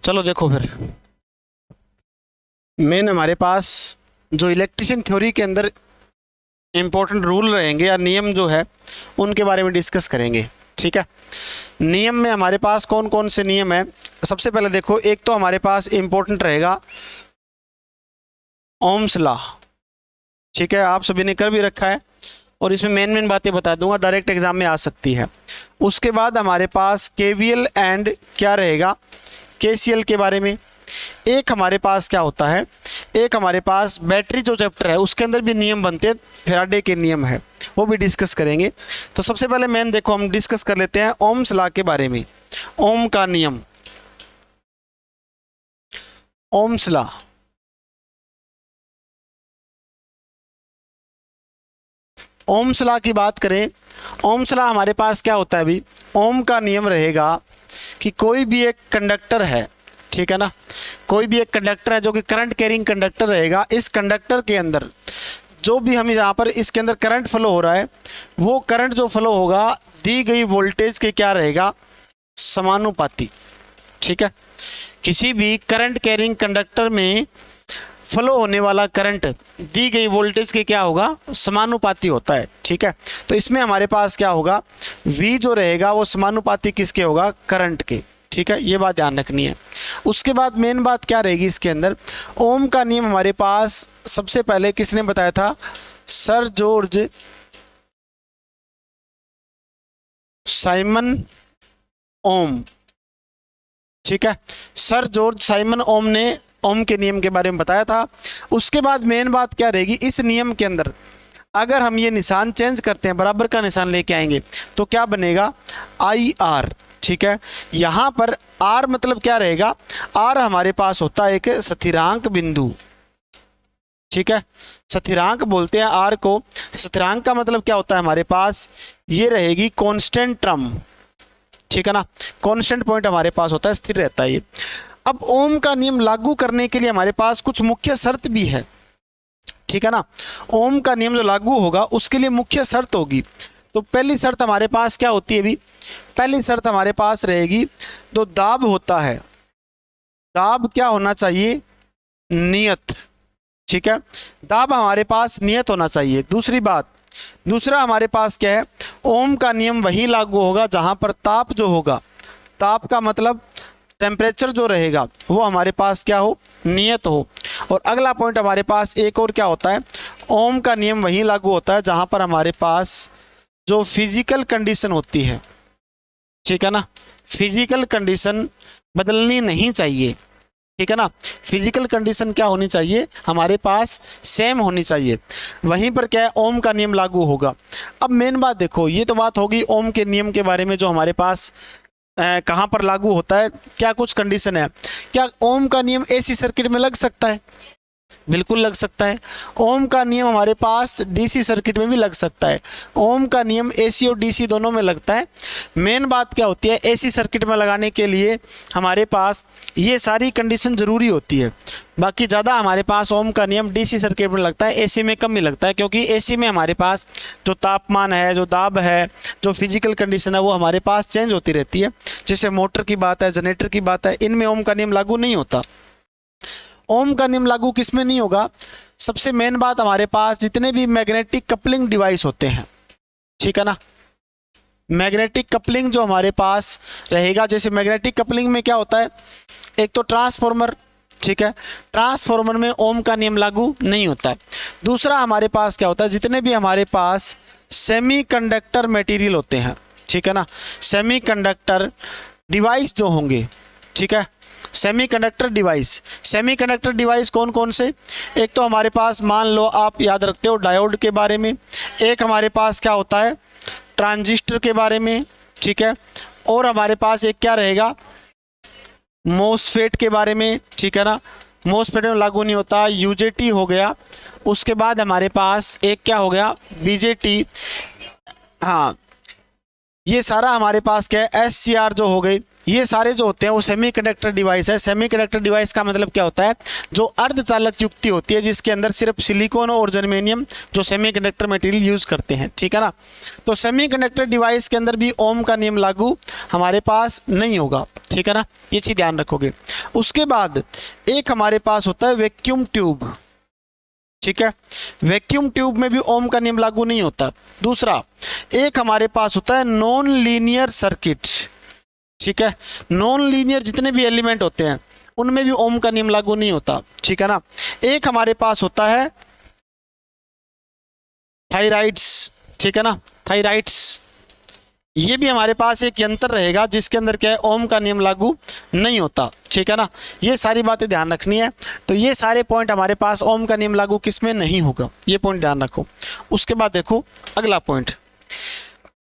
चलो देखो फिर मेन हमारे पास जो इलेक्ट्रिशियन थ्योरी के अंदर इम्पोर्टेंट रूल रहेंगे या नियम जो है उनके बारे में डिस्कस करेंगे। ठीक है, नियम में हमारे पास कौन कौन से नियम है। सबसे पहले देखो, एक तो हमारे पास इम्पोर्टेंट रहेगा ओम्स लॉ। ठीक है, आप सभी ने कर भी रखा है और इसमें मेन बातें बता दूंगा, डायरेक्ट एग्जाम में आ सकती है। उसके बाद हमारे पास केवीएल एंड क्या रहेगा, केसीएल के बारे में। एक हमारे पास क्या होता है, एक हमारे पास बैटरी जो चैप्टर है उसके अंदर भी नियम बनते हैं, फैराडे के नियम है, वो भी डिस्कस करेंगे। तो सबसे पहले मेन देखो हम डिस्कस कर लेते हैं ओम्स लॉ के बारे में। ओम का नियम, ओम्स लॉ। ओम्स लॉ की बात करें, ओम्स लॉ हमारे पास क्या होता है अभी, ओम का नियम रहेगा कि कोई भी एक कंडक्टर है, ठीक है ना, कोई भी एक कंडक्टर है जो कि करंट कैरिंग कंडक्टर रहेगा। इस कंडक्टर के अंदर जो भी हम यहाँ पर इसके अंदर करंट फ्लो हो रहा है, वो करंट जो फ्लो होगा दी गई वोल्टेज के क्या रहेगा, समानुपाती। ठीक है, किसी भी करंट कैरिंग कंडक्टर में फ्लो होने वाला करंट दी गई वोल्टेज के क्या होगा, समानुपाती होता है। ठीक है, तो इसमें हमारे पास क्या होगा, V जो रहेगा वो समानुपाती किसके होगा, करंट के। ठीक है, ये बात ध्यान रखनी है। उसके बाद मेन बात क्या रहेगी इसके अंदर, ओम का नियम हमारे पास सबसे पहले किसने बताया था, सर जॉर्ज साइमन ओम। ठीक है, सर जॉर्ज साइमन ओम ने ओम के नियम के बारे में बताया था। उसके बाद मेन बात क्या रहेगी, इस नियम के अंदर अगर हम ये निशान चेंज करते हैं, बराबर का निशान लेके आएंगे तो क्या बनेगा, आई आर। ठीक है, यहाँ पर आर मतलब क्या रहेगा, आर हमारे पास होता है एक स्थिरांक बिंदु। ठीक है, स्थिरांक बोलते हैं आर को। स्थिरांक का मतलब क्या होता है, हमारे पास ये रहेगी कांस्टेंट टर्म। ठीक है ना, कांस्टेंट पॉइंट हमारे पास होता है, स्थिर रहता है ये। अब ओम का नियम लागू करने के लिए हमारे पास कुछ मुख्य शर्त भी है। ठीक है ना, ओम का नियम जो लागू होगा उसके लिए मुख्य शर्त होगी। तो पहली शर्त हमारे पास क्या होती है अभी, पहली शर्त हमारे पास रहेगी, तो दाब होता है, दाब क्या होना चाहिए, नियत। ठीक है, दाब हमारे पास नियत होना चाहिए। दूसरी बात, दूसरा हमारे पास क्या है, ओम का नियम वही लागू होगा जहां पर ताप जो होगा, ताप का मतलब टेम्परेचर जो रहेगा वो हमारे पास क्या हो, नियत हो। और अगला पॉइंट हमारे पास एक और क्या होता है, ओम का नियम वही लागू होता है जहां पर हमारे पास जो फिजिकल कंडीशन होती है, ठीक है ना, फिजिकल कंडीशन बदलनी नहीं चाहिए। ठीक है ना, फिजिकल कंडीशन क्या होनी चाहिए, हमारे पास सेम होनी चाहिए। वहीं पर क्या है, ओम का नियम लागू होगा। अब मेन बात देखो, ये तो बात होगी ओम के नियम के बारे में जो हमारे पास कहाँ पर लागू होता है, क्या कुछ कंडीशन है। क्या ओम का नियम एसी सर्किट में लग सकता है, बिल्कुल लग सकता है। ओम का नियम हमारे पास डीसी सर्किट में भी लग सकता है। ओम का नियम एसी और डीसी दोनों में लगता है। मेन बात क्या होती है, एसी सर्किट में लगाने के लिए हमारे पास ये सारी कंडीशन ज़रूरी होती है। बाकी ज़्यादा हमारे पास ओम का नियम डीसी सर्किट में लगता है, एसी में कम ही लगता है, क्योंकि एसी में हमारे पास जो तापमान है, जो दाब है, जो फिजिकल कंडीशन है वो हमारे पास चेंज होती रहती है। जैसे मोटर की बात है, जनरेटर की बात है, इनमें ओम का नियम लागू नहीं होता। ओम का नियम लागू किस में नहीं होगा, सबसे मेन बात हमारे पास जितने भी मैग्नेटिक कपलिंग डिवाइस होते हैं, ठीक है ना, मैग्नेटिक कपलिंग जो हमारे पास रहेगा, जैसे मैग्नेटिक कपलिंग में क्या होता है, एक तो ट्रांसफॉर्मर। ठीक है, ट्रांसफॉर्मर में ओम का नियम लागू नहीं होता है। दूसरा हमारे पास क्या होता है, जितने भी हमारे पास सेमीकंडक्टर मटेरियल होते हैं, ठीक है ना, सेमीकंडक्टर डिवाइस जो होंगे, ठीक है, सेमीकंडक्टर डिवाइस, सेमीकंडक्टर डिवाइस कौन कौन से, एक तो हमारे पास मान लो आप याद रखते हो डायोड के बारे में, एक हमारे पास क्या होता है ट्रांजिस्टर के बारे में, ठीक है, और हमारे पास एक क्या रहेगा मोसफेट के बारे में, ठीक है ना, मोसफेट में लागू नहीं होता, यूजेटी हो गया। उसके बाद हमारे पास एक क्या हो गया बीजेटी, हाँ, ये सारा हमारे पास क्या है एससीआर जो हो गई, ये सारे जो होते हैं वो सेमीकंडक्टर डिवाइस है। सेमीकंडक्टर डिवाइस का मतलब क्या होता है, जो अर्धचालक युक्ति होती है जिसके अंदर सिर्फ सिलिकॉन और जर्मेनियम जो सेमीकंडक्टर मटेरियल यूज करते हैं, ठीक है ना। तो सेमीकंडक्टर डिवाइस के अंदर भी ओम का नियम लागू हमारे पास नहीं होगा, ठीक है ना, ये चीज ध्यान रखोगे। उसके बाद एक हमारे पास होता है वैक्यूम ट्यूब, ठीक है, वैक्यूम ट्यूब में भी ओम का नियम लागू नहीं होता। दूसरा एक हमारे पास होता है नॉन लीनियर सर्किट, ठीक है, नॉन लीनियर जितने भी एलिमेंट होते हैं उनमें भी ओम का नियम लागू नहीं होता, ठीक है ना। एक हमारे पास होता है थायराइड्स, ठीक है ना, थायराइड्स, ये भी हमारे पास एक यंत्र रहेगा जिसके अंदर क्या है, ओम का नियम लागू नहीं होता, ठीक है ना। ये सारी बातें ध्यान रखनी है। तो ये सारे पॉइंट हमारे पास ओम का नियम लागू किसमें नहीं होगा, ये पॉइंट ध्यान रखो। उसके बाद देखो अगला पॉइंट,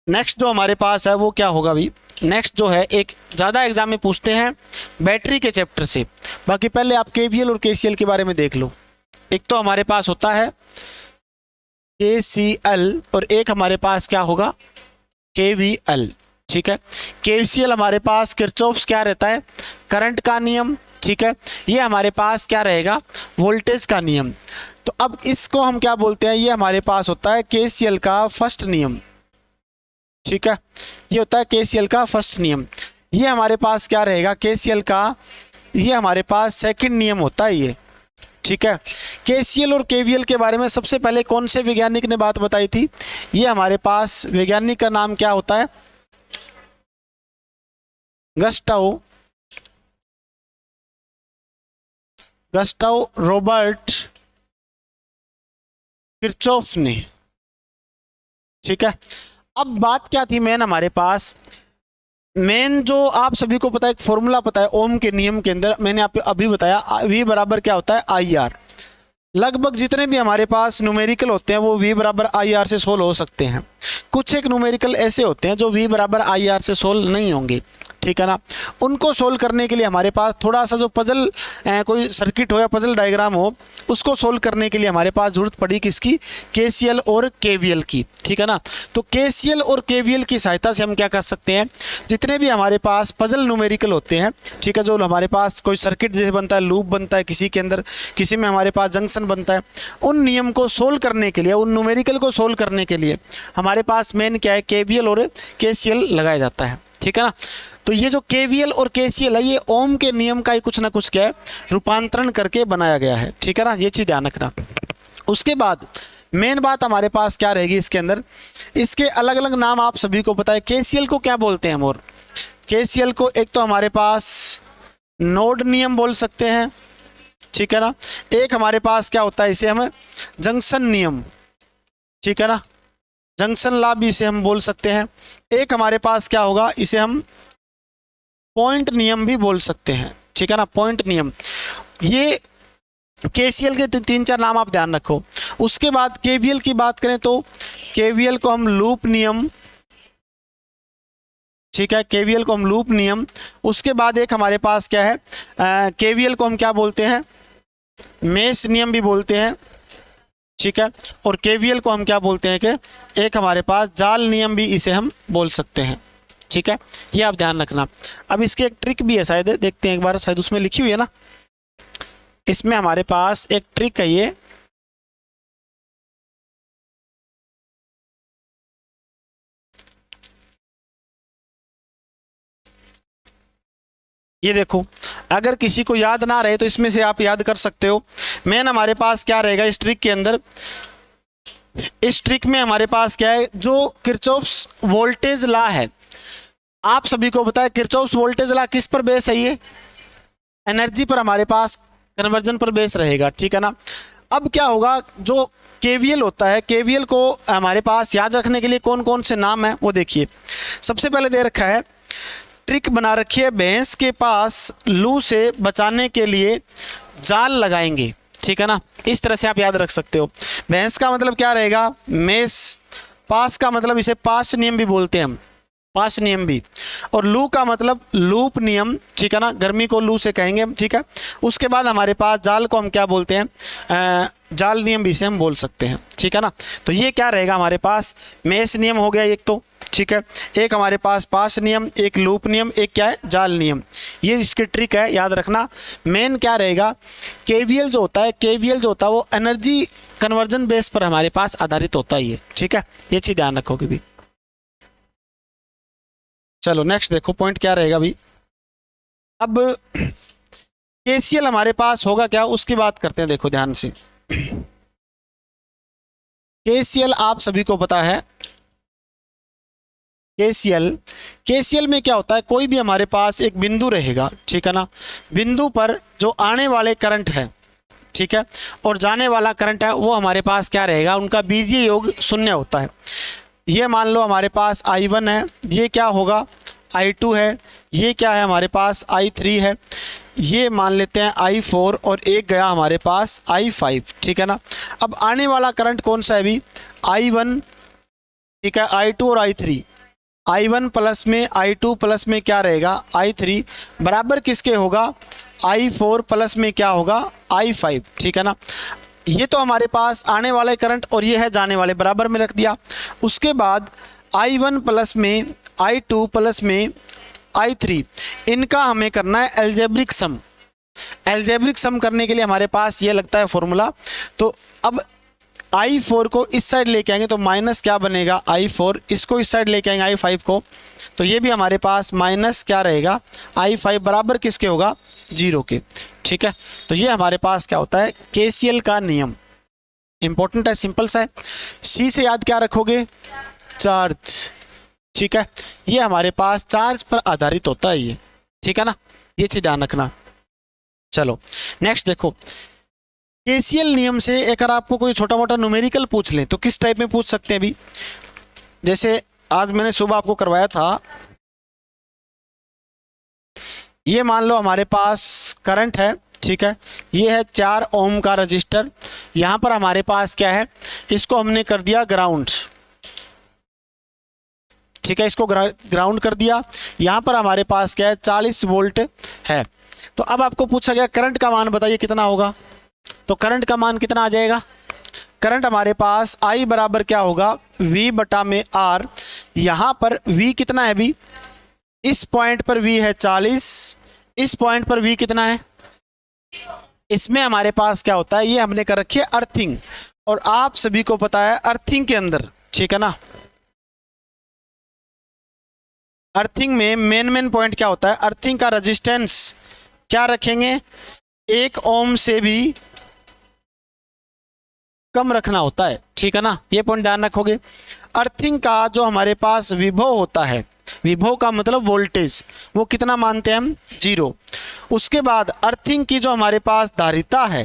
नेक्स्ट जो हमारे पास है वो क्या होगा भाई, नेक्स्ट जो है एक ज़्यादा एग्जाम में पूछते हैं बैटरी के चैप्टर से। बाकी पहले आप केवीएल और केसीएल के बारे में देख लो। एक तो हमारे पास होता है केसीएल और एक हमारे पास क्या होगा, केवीएल, ठीक है। केसीएल हमारे पास किरचॉफ्स क्या रहता है, करंट का नियम, ठीक है। ये हमारे पास क्या रहेगा, वोल्टेज का नियम। तो अब इसको हम क्या बोलते हैं, ये हमारे पास होता है केसीएल का फर्स्ट नियम, ठीक है, ये होता है केसीएल का फर्स्ट नियम। ये हमारे पास क्या रहेगा, केसीएल का ये हमारे पास सेकंड नियम होता है ये, ठीक है। केसीएल और केवीएल के बारे में सबसे पहले कौन से वैज्ञानिक ने बात बताई थी, ये हमारे पास वैज्ञानिक का नाम क्या होता है, गस्टाव रॉबर्ट किरचॉफ ने, ठीक है। अब बात क्या थी मेन हमारे पास, मेन जो आप सभी को पता है एक फॉर्मूला पता है ओम के नियम के अंदर, मैंने आपको अभी बताया V बराबर क्या होता है IR। लगभग जितने भी हमारे पास न्यूमेरिकल होते हैं वो V बराबर IR से सोल्व हो सकते हैं। कुछ एक न्यूमेरिकल ऐसे होते हैं जो V बराबर IR से सोल्व नहीं होंगे, ठीक है ना। उनको सोल्व करने के लिए हमारे पास थोड़ा सा जो पजल कोई सर्किट हो या पजल डायग्राम हो उसको सोल्व करने के लिए हमारे पास जरूरत पड़ी किसकी, केसीएल और केवीएल की, ठीक है ना। तो केसीएल और केवीएल की सहायता से हम क्या कर सकते हैं, जितने भी हमारे पास पजल न्यूमेरिकल होते हैं, ठीक है, जो हमारे पास कोई सर्किट जैसे बनता है, लूप बनता है किसी के अंदर, किसी में हमारे पास जंक्शन बनता है, उन नियम को सोल्व करने के लिए, उन न्यूमेरिकल को सोल्व करने के लिए हमारे पास मेन क्या है, केवीएल और केसीएल लगाया जाता है, ठीक है ना। तो ये जो केवीएल और केसीएल है ये ओम के नियम का ही कुछ ना कुछ क्या है रूपांतरण करके बनाया गया है, ठीक है ना, ये चीज़ ध्यान रखना। उसके बाद मेन बात हमारे पास क्या रहेगी इसके अंदर, इसके अलग अलग नाम आप सभी को पता है। केसीएल को क्या बोलते हैं हम, और केसीएल को एक तो हमारे पास नोड नियम बोल सकते हैं, ठीक है ना। एक हमारे पास क्या होता है, इसे हम जंक्शन नियम, ठीक है ना, जंक्शन लॉ भी इसे हम बोल सकते हैं। एक हमारे पास क्या होगा, इसे हम पॉइंट नियम भी बोल सकते हैं, ठीक है ना, पॉइंट नियम। ये केसीएल के तीन चार नाम आप ध्यान रखो। उसके बाद केवीएल की बात करें तो केवीएल को हम लूप नियम, ठीक है, केवीएल को हम लूप नियम। उसके बाद एक हमारे पास क्या है, केवीएल को हम क्या बोलते हैं, मेश नियम भी बोलते हैं, ठीक है। और केवीएल को हम क्या बोलते हैं कि एक हमारे पास जाल नियम भी इसे हम बोल सकते हैं, ठीक है, ये आप ध्यान रखना। अब इसकी एक ट्रिक भी है, शायद देखते हैं एक बार, शायद उसमें लिखी हुई है ना, इसमें हमारे पास एक ट्रिक है ये देखो, अगर किसी को याद ना रहे तो इसमें से आप याद कर सकते हो। मेन हमारे पास क्या रहेगा इस ट्रिक के अंदर, इस ट्रिक में हमारे पास क्या है, जो किरचॉफ्स वोल्टेज लॉ है, आप सभी को पता है किरचॉफ्स वोल्टेज लॉ किस पर बेस है, ये एनर्जी पर हमारे पास कन्वर्जन पर बेस रहेगा, ठीक है ना। अब क्या होगा, जो केवीएल होता है, केवीएल को हमारे पास याद रखने के लिए कौन कौन से नाम है वो देखिए। सबसे पहले दे रखा है, ट्रिक बना रखी है, भैंस के पास लू से बचाने के लिए जाल लगाएंगे, ठीक है ना, इस तरह से आप याद रख सकते हो। भैंस का मतलब क्या रहेगा, मेष, पास का मतलब इसे पास नियम भी बोलते हैं हम, पास नियम भी, और लू का मतलब लूप नियम, ठीक है ना, गर्मी को लू से कहेंगे हम, ठीक है। उसके बाद हमारे पास जाल को हम क्या बोलते हैं, जाल नियम भी से हम बोल सकते हैं, ठीक है ना। तो ये क्या रहेगा हमारे पास, मेष नियम हो गया एक तो, ठीक है, एक हमारे पास पास नियम, एक लूप नियम, एक क्या है जाल नियम। ये इसकी ट्रिक है, याद रखना। मेन क्या रहेगा, केवीएल जो होता है, केवीएल जो होता है वो एनर्जी कन्वर्जन बेस पर हमारे पास आधारित होता ही है। ठीक है, ये चीज ध्यान रखोगे भी। चलो नेक्स्ट देखो पॉइंट क्या रहेगा भी। अब केसीएल हमारे पास होगा क्या, उसकी बात करते हैं। देखो ध्यान से, केसीएल आप सभी को पता है। केसीएल में क्या होता है, कोई भी हमारे पास एक बिंदु रहेगा, ठीक है ना, बिंदु पर जो आने वाले करंट है, ठीक है, और जाने वाला करंट है, वो हमारे पास क्या रहेगा, उनका बीजीय योग शून्य होता है। ये मान लो हमारे पास I1 है, ये क्या होगा I2 है, ये क्या है हमारे पास I3 है, ये मान लेते हैं I4 और एक गया हमारे पास I5। ठीक है ना। अब आने वाला करंट कौन सा है अभी, I1, ठीक है, I2 और I3। I1 प्लस में I2 प्लस में क्या रहेगा I3 बराबर किसके होगा, I4 प्लस में क्या होगा I5। ठीक है ना। ये तो हमारे पास आने वाले करंट और ये है जाने वाले, बराबर में रख दिया। उसके बाद I1 प्लस में I2 प्लस में I3, इनका हमें करना है एल्जेब्रिक सम। एल्जेब्रिक सम करने के लिए हमारे पास ये लगता है फॉर्मूला। तो अब I4 को इस साइड लेके आएंगे तो माइनस क्या बनेगा I4, इसको इस साइड लेके आएंगे I5 को, तो ये भी हमारे पास माइनस क्या रहेगा I5 बराबर किसके होगा 0 के। ठीक है, तो ये हमारे पास क्या होता है केसीएल का नियम। इंपॉर्टेंट है, सिंपल सा है। सी से याद क्या रखोगे, चार्ज। ठीक है, ये हमारे पास चार्ज पर आधारित होता है ये। ठीक है ना, ये चीज ध्यान रखना। चलो नेक्स्ट देखो, केसीएल नियम से अगर आपको कोई छोटा मोटा न्यूमेरिकल पूछ लें तो किस टाइप में पूछ सकते हैं अभी। जैसे आज मैंने सुबह आपको करवाया था, ये मान लो हमारे पास करंट है, ठीक है, ये है 4 ओम का रजिस्टर। यहाँ पर हमारे पास क्या है, इसको हमने कर दिया ग्राउंड। ठीक है, इसको ग्राउंड कर दिया। यहाँ पर हमारे पास क्या है 40 वोल्ट है। तो अब आपको पूछा गया करंट का मान बताइए कितना होगा, तो करंट का मान कितना आ जाएगा, करंट हमारे पास I बराबर क्या होगा V बटा में R। यहाँ पर V कितना है अभी, इस पॉइंट पर V है 40, इस पॉइंट पर V कितना है, इसमें हमारे पास क्या होता है, ये हमने कर रखी है अर्थिंग। और आप सभी को पता है अर्थिंग के अंदर, ठीक है ना, अर्थिंग में मेन पॉइंट क्या होता है, अर्थिंग का रेजिस्टेंस क्या रखेंगे, 1 ओम से भी कम रखना होता है। ठीक है ना, ये पॉइंट ध्यान रखोगे। अर्थिंग का जो हमारे पास विभव होता है, विभव का मतलब वोल्टेज, वो कितना मानते हैं हम 0। उसके बाद अर्थिंग की जो हमारे पास धारिता है,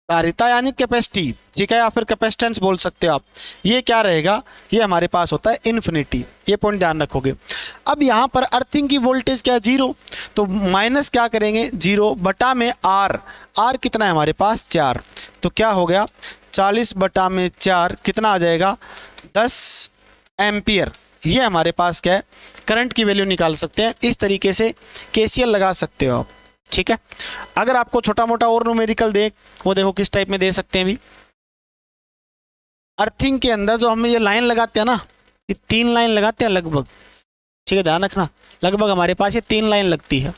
धारिता यानी कैपेसिटी, ठीक है, या फिर कैपेसिटेंस बोल सकते हो आप, ये क्या रहेगा, ये हमारे पास होता है इन्फिनिटी। ये पॉइंट ध्यान रखोगे। अब यहाँ पर अर्थिंग की वोल्टेज क्या है 0, तो माइनस क्या करेंगे 0 बटा में R कितना है हमारे पास 4, तो क्या हो गया 40 बटा में 4 कितना आ जाएगा 10 एम्पियर। ये हमारे पास क्या है करंट की वैल्यू निकाल सकते हैं। इस तरीके से केसीएल लगा सकते हो आप। ठीक है, अगर आपको छोटा मोटा और न्यूमेरिकल दे, वो देखो किस टाइप में दे सकते हैं भी। अर्थिंग के अंदर जो हम ये लाइन लगाते हैं ना, ये 3 लाइन लगाते हैं लगभग। ठीक है, ध्यान रखना, लगभग हमारे पास ये 3 लाइन लगती है।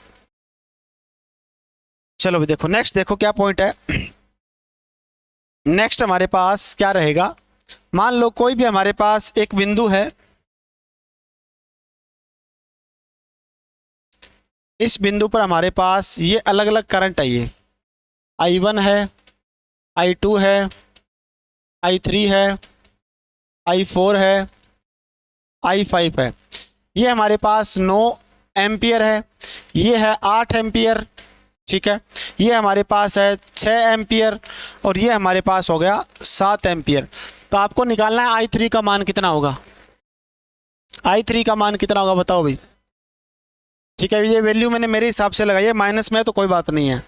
चलो भी देखो नेक्स्ट, देखो क्या पॉइंट है। नेक्स्ट हमारे पास क्या रहेगा, मान लो कोई भी हमारे पास एक बिंदु है, इस बिंदु पर हमारे पास ये अलग अलग करंट है, ये I1 है, I2 है, I3 है, I4 है, I5 है। ये हमारे पास 9 एम्पियर है, ये है 8 एम्पियर। ठीक है, ये हमारे पास है 6 एम्पियर और ये हमारे पास हो गया 7 एम्पियर। तो आपको निकालना है I3 का मान कितना होगा, I3 का मान कितना होगा बताओ भाई। ठीक है, ये वैल्यू मैंने मेरे हिसाब से लगाई है, माइनस में तो कोई बात नहीं है।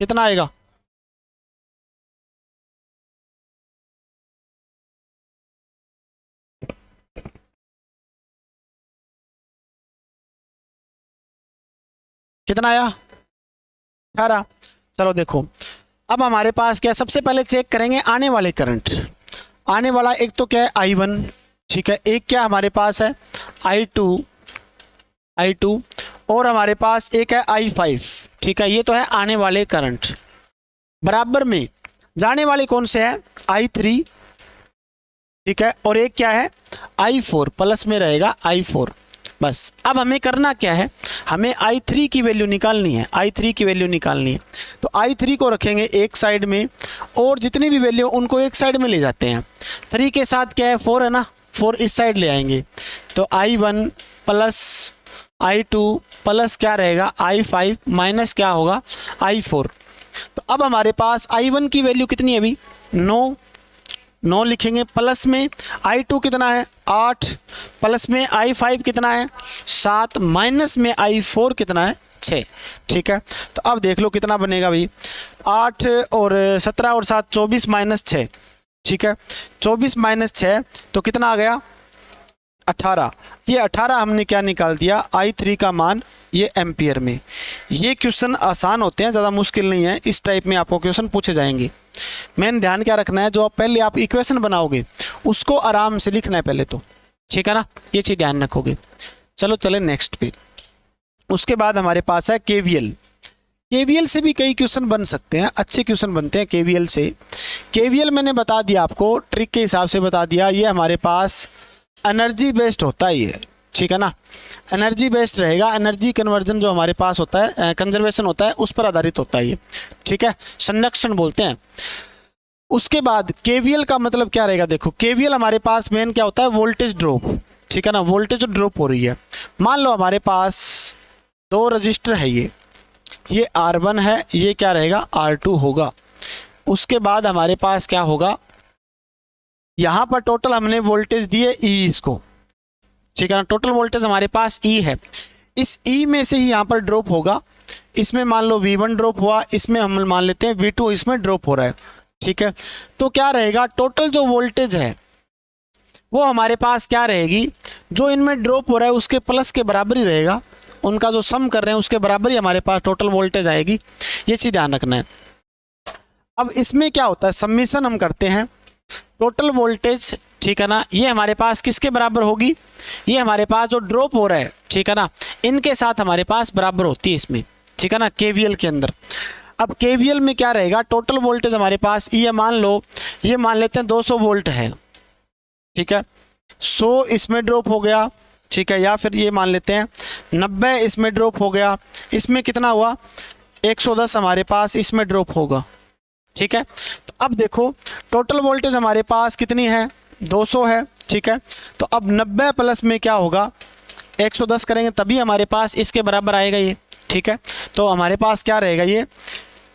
कितना आएगा, कितना आया 18। चलो देखो, अब हमारे पास क्या, सबसे पहले चेक करेंगे आने वाले करंट। आने वाला एक तो क्या है I1, ठीक है, एक क्या हमारे पास है I2 और हमारे पास एक है I5, ठीक है, ये तो है आने वाले करंट। बराबर में जाने वाले कौन से है I3, ठीक है, और एक क्या है I4, प्लस में रहेगा I4। बस अब हमें करना क्या है, हमें I3 की वैल्यू निकालनी है, I3 की वैल्यू निकालनी है। तो I3 को रखेंगे एक साइड में और जितनी भी वैल्यू उनको एक साइड में ले जाते हैं। 3 के साथ क्या है 4 है ना, 4 इस साइड ले आएंगे। तो I1 प्लस I2 प्लस क्या रहेगा I5 माइनस क्या होगा I4। तो अब हमारे पास I1 की वैल्यू कितनी है अभी 9 लिखेंगे, प्लस में I2 कितना है 8, प्लस में I5 कितना है 7, माइनस में I4 कितना है 6, ठीक है। तो अब देख लो कितना बनेगा भाई, 8 और 17 और 7 24 माइनस 6, ठीक है, 24 माइनस 6 तो कितना आ गया 18। ये 18 हमने क्या निकाल दिया I3 का मान, ये एम्पियर में। ये क्वेश्चन आसान होते हैं, ज़्यादा मुश्किल नहीं है, इस टाइप में आपको क्वेश्चन पूछे जाएंगे। मेन ध्यान क्या रखना है, जो आप पहले आप इक्वेशन बनाओगे उसको आराम से लिखना है पहले तो, ठीक है ना, ये चीज़ ध्यान रखोगे। चलो चले नेक्स्ट पे। उसके बाद हमारे पास है केवीएल से भी कई क्वेश्चन बन सकते हैं, अच्छे क्वेश्चन बनते हैं केवीएल से। केवीएल मैंने बता दिया आपको, ट्रिक के हिसाब से बता दिया, ये हमारे पास एनर्जी बेस्ड होता है ये, ठीक है ना, एनर्जी बेस्ड रहेगा। एनर्जी कन्वर्जन जो हमारे पास होता है, कंजर्वेशन होता है, उस पर आधारित होता है ये, ठीक है, संरक्षण बोलते हैं। उसके बाद केवीएल का मतलब क्या रहेगा, देखो केवीएल हमारे पास मेन क्या होता है वोल्टेज ड्रॉप, ठीक है ना, वोल्टेज ड्रॉप हो रही है। मान लो हमारे पास 2 रजिस्टर है, ये R1 है, ये क्या रहेगा R2 होगा। उसके बाद हमारे पास क्या होगा, यहाँ पर टोटल हमने वोल्टेज दिए E इसको, ठीक है ना, टोटल वोल्टेज हमारे पास E है। इस E में से ही यहाँ पर ड्रॉप होगा, इसमें मान लो V1 ड्रॉप हुआ, इसमें हम मान लेते हैं V2 इसमें ड्रॉप हो रहा है, ठीक है। तो क्या रहेगा, टोटल जो वोल्टेज है वो हमारे पास क्या रहेगी, जो इनमें ड्रॉप हो रहा है उसके प्लस के बराबर ही रहेगा, उनका जो सम कर रहे हैं उसके बराबर ही हमारे पास टोटल वोल्टेज आएगी। ये चीज़ ध्यान रखना है। अब इसमें क्या होता है, सम्मिशन हम करते हैं, टोटल वोल्टेज, ठीक है ना, ये हमारे पास किसके बराबर होगी, ये हमारे पास जो ड्रॉप हो रहा है, ठीक है ना, इनके साथ हमारे पास बराबर होती है इसमें, ठीक है ना, केवीएल के अंदर। अब केवीएल में क्या रहेगा, टोटल वोल्टेज हमारे पास ये मान लो, ये मान लेते हैं 200 वोल्ट है, ठीक है, 100 इसमें ड्रॉप हो गया, ठीक है, या फिर ये मान लेते हैं 90 इसमें ड्रॉप हो गया, इसमें कितना हुआ 110 हमारे पास इसमें ड्रॉप होगा, ठीक है। तो अब देखो टोटल वोल्टेज हमारे पास कितनी है 200 है, ठीक है। तो अब 90 प्लस में क्या होगा 110 करेंगे तभी हमारे पास इसके बराबर आएगा ये, ठीक है। तो हमारे पास क्या रहेगा, ये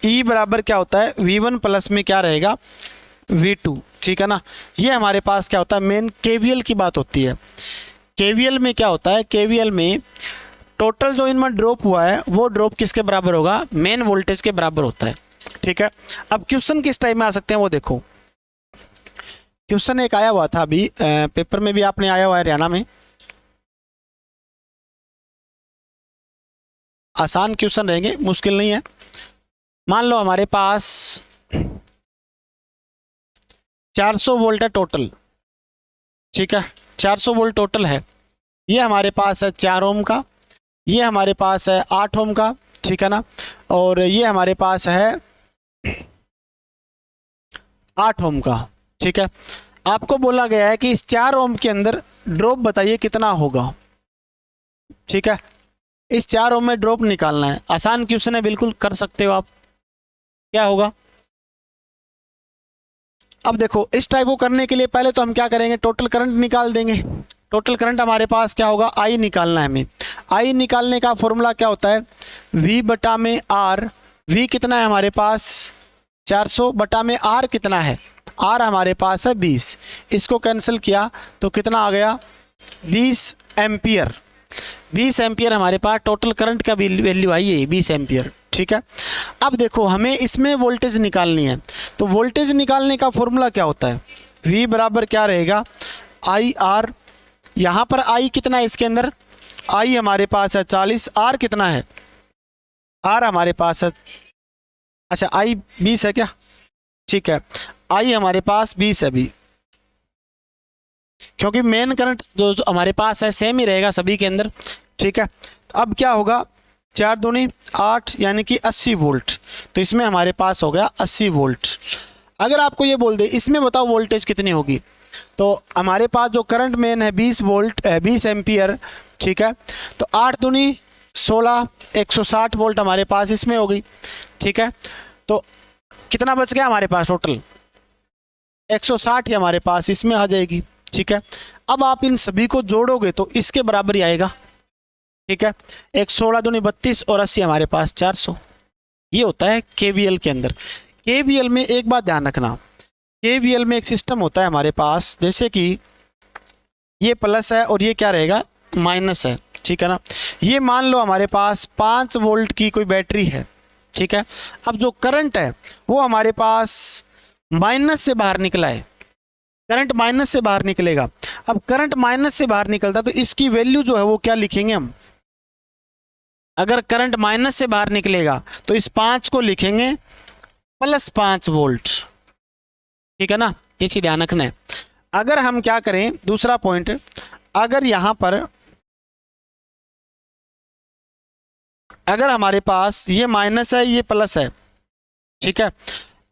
E बराबर क्या होता है V1 प्लस में क्या रहेगा V2, ठीक है ना। ये हमारे पास क्या होता है, मेन केवीएल की बात होती है। केवीएल में क्या होता है, केवीएल में टोटल जो इनमें ड्रॉप हुआ है वो ड्रॉप किसके बराबर होगा, मेन वोल्टेज के बराबर होता है, ठीक है। अब क्वेश्चन किस टाइप में आ सकते हैं वो देखो, क्वेश्चन एक आया हुआ था अभी पेपर में भी आपने आया हुआ है हरियाणा में, आसान क्वेश्चन रहेंगे, मुश्किल नहीं है। मान लो हमारे पास 400 वोल्ट है टोटल, ठीक है, 400 वोल्ट टोटल है। ये हमारे पास है 4 ओम का, ये हमारे पास है 8 ओम का, ठीक है ना, और ये हमारे पास है 8 ओम का, ठीक है। आपको बोला गया है कि इस 4 ओम के अंदर ड्रॉप बताइए कितना होगा, ठीक है। इस 4 ओम में ड्रॉप निकालना है, आसान क्वेश्चन है, बिल्कुल कर सकते हो आप। क्या होगा, अब देखो इस टाइप को करने के लिए पहले तो हम क्या करेंगे, टोटल करंट निकाल देंगे। टोटल करंट हमारे पास क्या होगा, आई निकालना है हमें। आई निकालने का फॉर्मूला क्या होता है, V बटा में R। V कितना है हमारे पास 400 बटा में R कितना है, R हमारे पास है 20। इसको कैंसिल किया तो कितना आ गया 20 एम्पियर। 20 एम्पियर हमारे पास टोटल करंट का वैल्यू आई है 20 एम्पियर, ठीक है। अब देखो हमें इसमें वोल्टेज निकालनी है, तो वोल्टेज निकालने का फॉर्मूला क्या होता है, V बराबर क्या रहेगा IR। यहाँ पर I कितना है इसके अंदर, I हमारे पास है 40, R कितना है, R हमारे पास है, अच्छा I 20 है क्या, ठीक है, I हमारे पास 20 है अभी, क्योंकि मेन करंट जो हमारे पास है सेम ही रहेगा सभी के अंदर, ठीक है। अब क्या होगा, 4 दूनी 8 यानी कि 80 वोल्ट, तो इसमें हमारे पास हो गया 80 वोल्ट। अगर आपको ये बोल दे इसमें बताओ वोल्टेज कितनी होगी, तो हमारे पास जो करंट मेन है 20 वोल्ट 20 एम्पियर, ठीक है। तो 8 दूनी 16, 160 वोल्ट हमारे पास इसमें होगी, ठीक है। तो कितना बच गया हमारे पास टोटल, 160 ही हमारे पास इसमें आ जाएगी, ठीक है। अब आप इन सभी को जोड़ोगे तो इसके बराबर ही आएगा, ठीक है। 116 दूनी 32 और 80 हमारे पास 400। ये होता है केवीएल के अंदर। केवीएल में एक बात ध्यान रखना, केवीएल में एक सिस्टम होता है हमारे पास, जैसे कि ये प्लस है और ये क्या रहेगा, माइनस है, ठीक है ना। ये मान लो हमारे पास 5 वोल्ट की कोई बैटरी है, ठीक है। अब जो करंट है वो हमारे पास माइनस से बाहर निकला है, करंट माइनस से बाहर निकलेगा। अब करंट माइनस से बाहर निकलता तो इसकी वैल्यू जो है वो क्या लिखेंगे हम, अगर करंट माइनस से बाहर निकलेगा तो इस 5 को लिखेंगे +5 वोल्ट, ठीक है ना। ये चीज ध्यान रखना है। अगर हम क्या करें, दूसरा पॉइंट, अगर यहां पर अगर हमारे पास ये माइनस है ये प्लस है, ठीक है।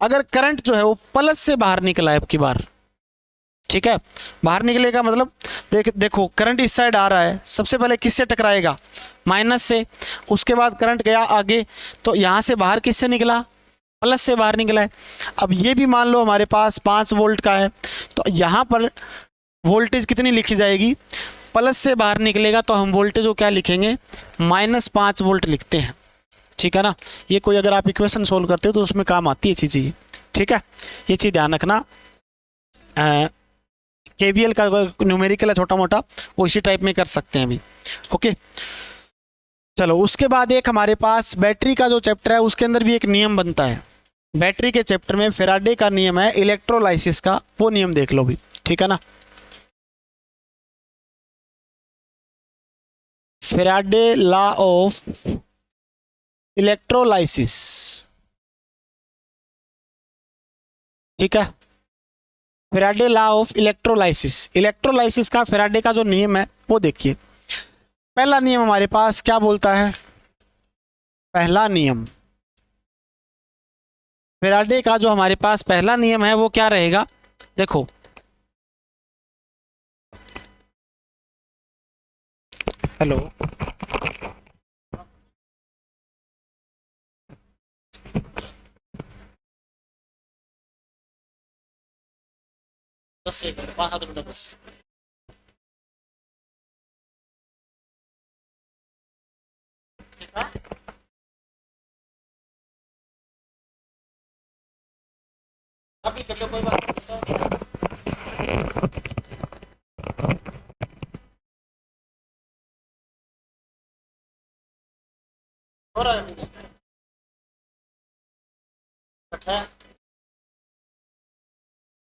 अगर करंट जो है वो प्लस से बाहर निकला है अब की बार, ठीक है, बाहर निकलेगा मतलब देखो करंट इस साइड आ रहा है, सबसे पहले किससे टकराएगा, माइनस से। उसके बाद करंट गया आगे, तो यहाँ से बाहर किससे निकला, प्लस से बाहर निकला है। अब ये भी मान लो हमारे पास 5 वोल्ट का है, तो यहाँ पर वोल्टेज कितनी लिखी जाएगी, प्लस से बाहर निकलेगा तो हम वोल्टेज को क्या लिखेंगे, -5 वोल्ट लिखते हैं, ठीक है ना। ये कोई अगर आप इक्वेशन सोल्व करते हो तो उसमें काम आती है चीज़ ये, ठीक है। ये चीज़ ध्यान रखना। केवीएल का न्यूमेरिकल है छोटा मोटा, वो इसी टाइप में कर सकते हैं अभी, ओके। चलो उसके बाद एक हमारे पास बैटरी का जो चैप्टर है उसके अंदर भी एक नियम बनता है। बैटरी के चैप्टर में फैराडे का नियम है इलेक्ट्रोलाइसिस का, वो नियम देख लो भी, ठीक है ना। फैराडे लॉ ऑफ इलेक्ट्रोलाइसिस, ठीक है। Faraday law of electrolysis, electrolysis का फैराडे का जो नियम है वो देखिए। पहला नियम हमारे पास क्या बोलता है, पहला नियम फैराडे का जो हमारे पास पहला नियम है वो क्या रहेगा, देखो हेलो, बस एक मिनट, 5 मिनट बस। अभी कर लो कोई बात नहीं। हो रहा है अच्छा,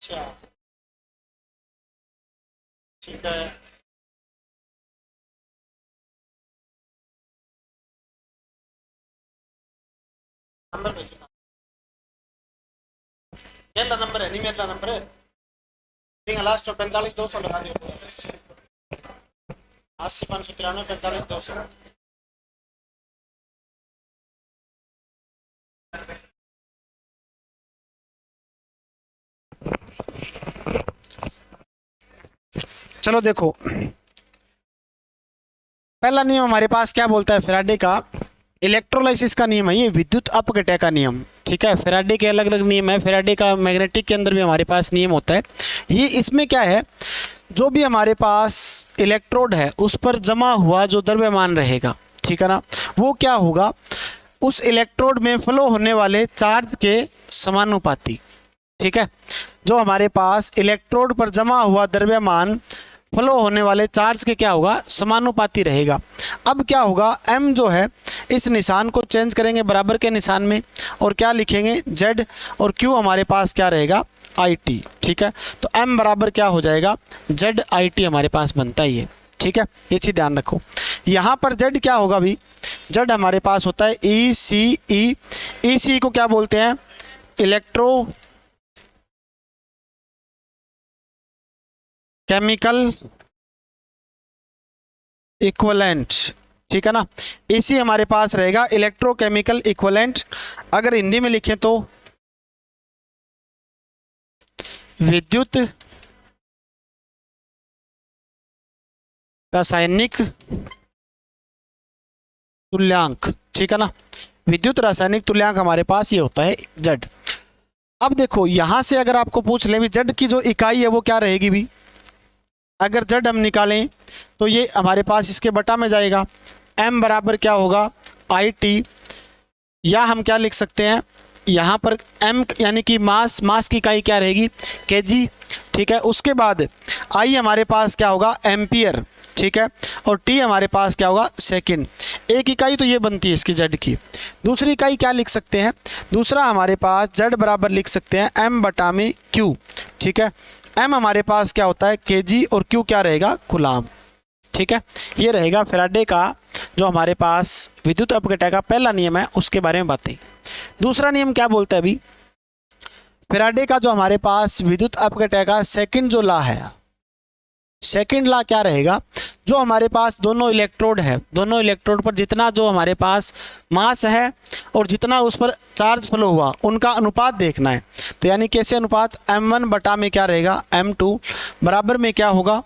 अच्छा ठीक है। नंबर भेजना, मेरा नंबर है, नहीं मेरा नंबर है, ठीक है। लास्ट 45 200 लगा दियो, 80 593 45 200। चलो देखो, पहला नियम हमारे पास क्या बोलता है, फैराडे का इलेक्ट्रोलाइसिस का नियम है, ये विद्युत अपघटय का नियम, ठीक है। फैराडे के अलग अलग नियम है, फैराडे का मैग्नेटिक के अंदर भी हमारे पास नियम होता है। ये इसमें क्या है, जो भी हमारे पास इलेक्ट्रोड है उस पर जमा हुआ जो द्रव्यमान रहेगा, ठीक है ना, वो क्या होगा, उस इलेक्ट्रोड में फ्लो होने वाले चार्ज के समानुपाती, ठीक है। जो हमारे पास इलेक्ट्रोड पर जमा हुआ द्रव्यमान फ्लो होने वाले चार्ज के क्या होगा, समानुपाती रहेगा। अब क्या होगा, m जो है इस निशान को चेंज करेंगे बराबर के निशान में, और क्या लिखेंगे z, और q हमारे पास क्या रहेगा, it, ठीक है। तो m बराबर क्या हो जाएगा, z it हमारे पास बनता ही है, ठीक है। ये चीज़ ध्यान रखो। यहाँ पर z क्या होगा भी, z हमारे पास होता है ECE, ECE को क्या बोलते हैं, इलेक्ट्रो केमिकल इक्विवेलेंट, ठीक है ना। इसी हमारे पास रहेगा इलेक्ट्रोकेमिकल इक्विवेलेंट। अगर हिंदी में लिखें तो विद्युत रासायनिक तुल्यांक, ठीक है ना। विद्युत रासायनिक तुल्यांक हमारे पास ये होता है Z। अब देखो यहां से अगर आपको पूछ ले भी Z की जो इकाई है वो क्या रहेगी भी, अगर Z हम निकालें तो ये हमारे पास इसके बटा में जाएगा। M बराबर क्या होगा IT, या हम क्या लिख सकते हैं यहाँ पर M यानी कि मास की इकाई क्या रहेगी kg, ठीक है। उसके बाद I हमारे पास क्या होगा एम्पियर, ठीक है, और T हमारे पास क्या होगा सेकंड। एक इकाई तो ये बनती है इसकी Z की। दूसरी इकाई क्या लिख सकते हैं, दूसरा हमारे पास Z बराबर लिख सकते हैं M बटा में Q, ठीक है। M हमारे पास क्या होता है kg और Q क्या रहेगा कूलाम, ठीक है। ये रहेगा फैराडे का जो हमारे पास विद्युत अपघटन का पहला नियम है उसके बारे में बातें। दूसरा नियम क्या बोलता है अभी, फैराडे का जो हमारे पास विद्युत अपघटन का सेकंड जो लॉ है, सेकंड लॉ क्या रहेगा, जो हमारे पास दोनों इलेक्ट्रोड है, दोनों इलेक्ट्रोड पर जितना जो हमारे पास मास है और जितना उस पर चार्ज फ्लो हुआ उनका अनुपात देखना है। तो यानी कैसे अनुपात, M1 बटा में क्या रहेगा M2 बराबर में क्या होगा,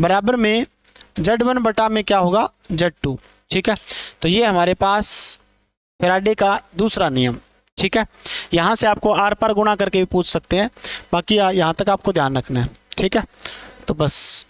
बराबर में Z1 बटा में क्या होगा Z2, ठीक है। तो ये हमारे पास फैराडे का दूसरा नियम, ठीक है। यहाँ से आपको आर पार गुणा करके भी पूछ सकते हैं, बाकी यहाँ तक आपको ध्यान रखना है, ठीक है। तो बस